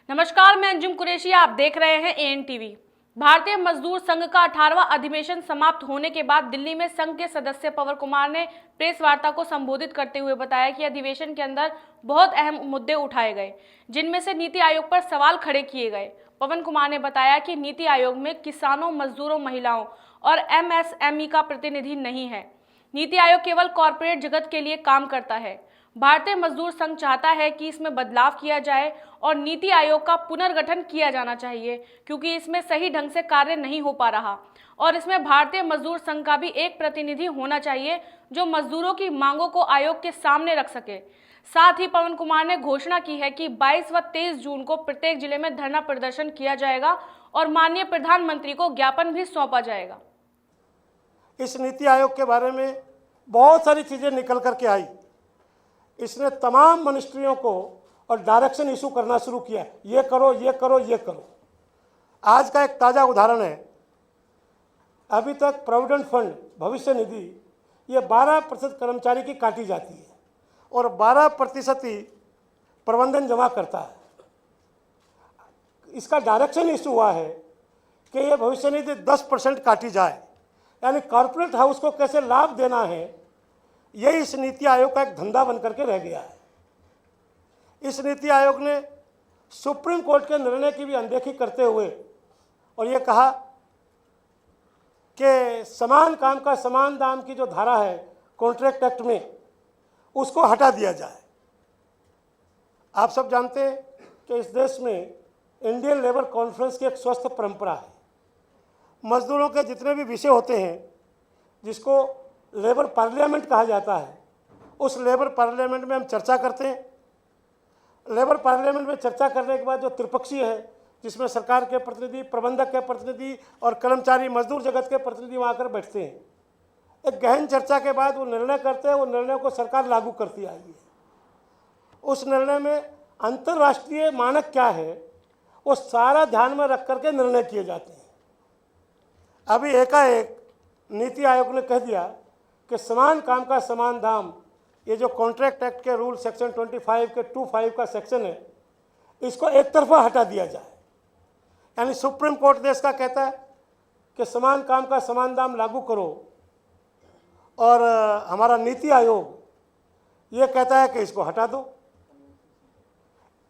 नमस्कार, मैं अंजुम कुरैशी। आप देख रहे हैं ANTV। भारतीय मजदूर संघ का 18वां अधिवेशन समाप्त होने के बाद दिल्ली में संघ के सदस्य पवन कुमार ने प्रेस वार्ता को संबोधित करते हुए बताया कि अधिवेशन के अंदर बहुत अहम मुद्दे उठाए गए, जिनमें से नीति आयोग पर सवाल खड़े किए गए। पवन कुमार ने बताया कि नीति आयोग में किसानों, मजदूरों, महिलाओं और MSME का प्रतिनिधि नहीं है। नीति आयोग केवल कॉरपोरेट जगत के लिए काम करता है। भारतीय मजदूर संघ चाहता है कि इसमें बदलाव किया जाए और नीति आयोग का पुनर्गठन किया जाना चाहिए, क्योंकि इसमें सही ढंग से कार्य नहीं हो पा रहा और इसमें भारतीय मजदूर संघ का भी एक प्रतिनिधि होना चाहिए जो मजदूरों की मांगों को आयोग के सामने रख सके। साथ ही पवन कुमार ने घोषणा की है कि 22 व 23 जून को प्रत्येक जिले में धरना प्रदर्शन किया जाएगा और माननीय प्रधानमंत्री को ज्ञापन भी सौंपा जाएगा। इस नीति आयोग के बारे में बहुत सारी चीज़ें निकल करके आई। इसने तमाम मिनिस्ट्रियों को और डायरेक्शन इशू करना शुरू किया, ये करो, ये करो, ये करो। आज का एक ताज़ा उदाहरण है, अभी तक प्रोविडेंट फंड, भविष्य निधि, ये 12% कर्मचारी की काटी जाती है और 12% ही प्रबंधन जमा करता है। इसका डायरेक्शन इशू हुआ है कि ये भविष्य निधि 10% काटी जाए, यानी कॉर्पोरेट हाउस को कैसे लाभ देना है, यही इस नीति आयोग का एक धंधा बन करके रह गया है। इस नीति आयोग ने सुप्रीम कोर्ट के निर्णय की भी अनदेखी करते हुए और ये कहा कि समान काम का समान दाम की जो धारा है कॉन्ट्रैक्ट एक्ट में, उसको हटा दिया जाए। आप सब जानते हैं कि इस देश में इंडियन लेबर कॉन्फ्रेंस की एक स्वस्थ परंपरा है। मजदूरों के जितने भी विषय होते हैं, जिसको लेबर पार्लियामेंट कहा जाता है, उस लेबर पार्लियामेंट में हम चर्चा करते हैं। लेबर पार्लियामेंट में चर्चा करने के बाद जो त्रिपक्षीय है, जिसमें सरकार के प्रतिनिधि, प्रबंधक के प्रतिनिधि और कर्मचारी मजदूर जगत के प्रतिनिधि वहाँ आकर बैठते हैं। एक गहन चर्चा के बाद वो निर्णय करते हैं, वो निर्णय को सरकार लागू करती आई है। उस निर्णय में अंतर्राष्ट्रीय मानक क्या है, वो सारा ध्यान में रख करके निर्णय किए जाते हैं। अभी एकाएक नीति आयोग ने कह दिया कि समान काम का समान दाम, ये जो कॉन्ट्रैक्ट एक्ट के रूल सेक्शन 25 के 25 का सेक्शन है, इसको एक तरफा हटा दिया जाए। यानी सुप्रीम कोर्ट देश का कहता है कि समान काम का समान दाम लागू करो और हमारा नीति आयोग ये कहता है कि इसको हटा दो।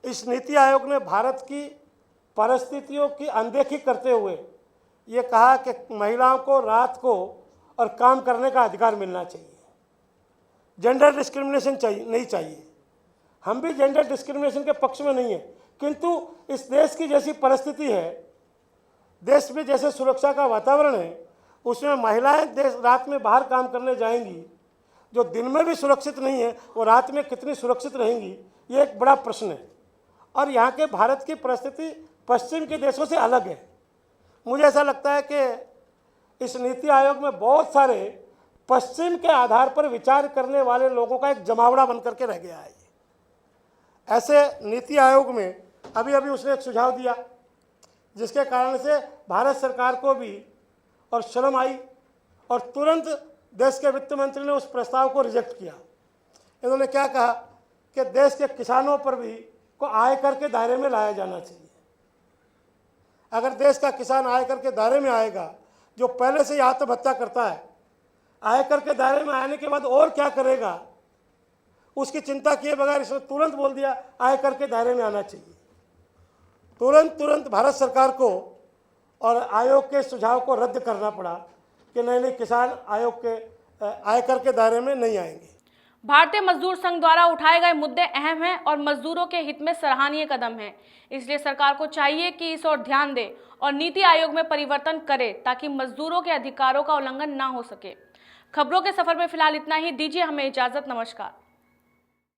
इस नीति आयोग ने भारत की परिस्थितियों की अनदेखी करते हुए ये कहा कि महिलाओं को रात को और काम करने का अधिकार मिलना चाहिए, जेंडर डिस्क्रिमिनेशन नहीं चाहिए। हम भी जेंडर डिस्क्रिमिनेशन के पक्ष में नहीं है, किंतु इस देश की जैसी परिस्थिति है, देश में जैसे सुरक्षा का वातावरण है, उसमें महिलाएं रात में बाहर काम करने जाएंगी, जो दिन में भी सुरक्षित नहीं है, वो रात में कितनी सुरक्षित रहेंगी, ये एक बड़ा प्रश्न है। और यहाँ के भारत की परिस्थिति पश्चिम के देशों से अलग है। मुझे ऐसा लगता है कि इस नीति आयोग में बहुत सारे पश्चिम के आधार पर विचार करने वाले लोगों का एक जमावड़ा बन करके रह गया है। ऐसे नीति आयोग में अभी उसने एक सुझाव दिया, जिसके कारण से भारत सरकार को भी और शर्म आई और तुरंत देश के वित्त मंत्री ने उस प्रस्ताव को रिजेक्ट किया। इन्होंने क्या कहा कि देश के किसानों पर भी को आयकर के दायरे में लाया जाना चाहिए। अगर देश का किसान आयकर के दायरे में आएगा, जो पहले से ही आत्महत्या करता है, आयकर के दायरे में आने के बाद और क्या करेगा, उसकी चिंता किए बगैर इसने तुरंत बोल दिया आयकर के दायरे में आना चाहिए। तुरंत भारत सरकार को और आयोग के सुझाव को रद्द करना पड़ा कि नहीं, किसान आयोग के आयकर के दायरे में नहीं आएंगे। भारतीय मजदूर संघ द्वारा उठाए गए मुद्दे अहम हैं और मजदूरों के हित में सराहनीय कदम है। इसलिए सरकार को चाहिए कि इस ओर ध्यान दे और नीति आयोग में परिवर्तन करे, ताकि मजदूरों के अधिकारों का उल्लंघन ना हो सके। खबरों के सफर में फिलहाल इतना ही। दीजिए हमें इजाजत। नमस्कार।